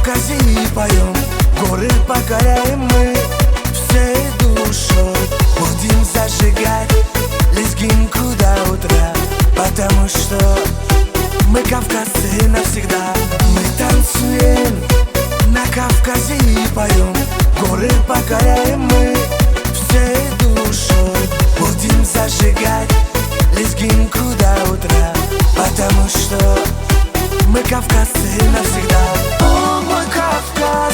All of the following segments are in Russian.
Кавказе и поем, горы покоряем мы всей душой. Будем зажигать лезгинку до утра, потому что мы кавказцы навсегда. Мы танцуем на Кавказе и поем, горы покоряем мы всей душой. Будем зажигать лезгинку до утра, потому что мы кавказцы навсегда. О, мой Кавказ,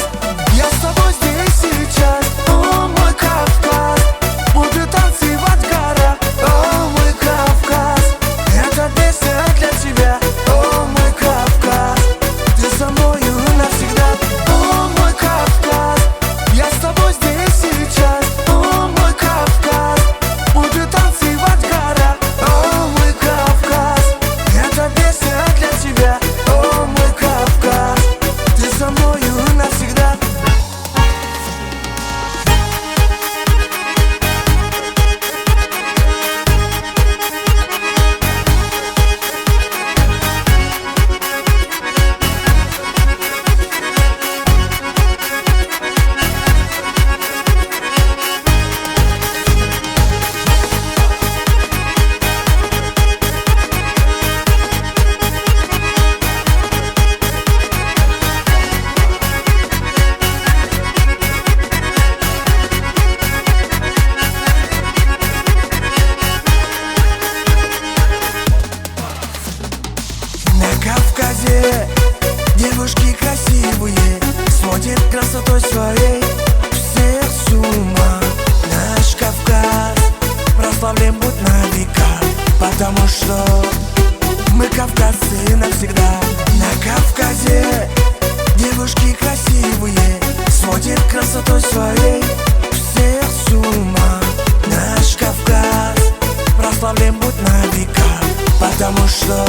я с тобой здесь и сейчас. О, мой Кавказ, буду танцевать в горах. О, мой Кавказ, эта песня для тебя. О, мой Кавказ, ты со мною навсегда. О, мой Кавказ, я с тобой здесь и сейчас. О, мой Кавказ, буду танцевать в горах. О, мой Кавказ, эта песня для тебя. О, мой Кавказ, ты со мною навсегда. На Кавказе девушки красивые сводят красотой своей всех с ума. Наш Кавказ прославлен будет на века, потому что мы кавказцы навсегда. На Кавказе девушки красивые сводят красотой своей всех с ума. Наш Кавказ прославлен будет на века, потому что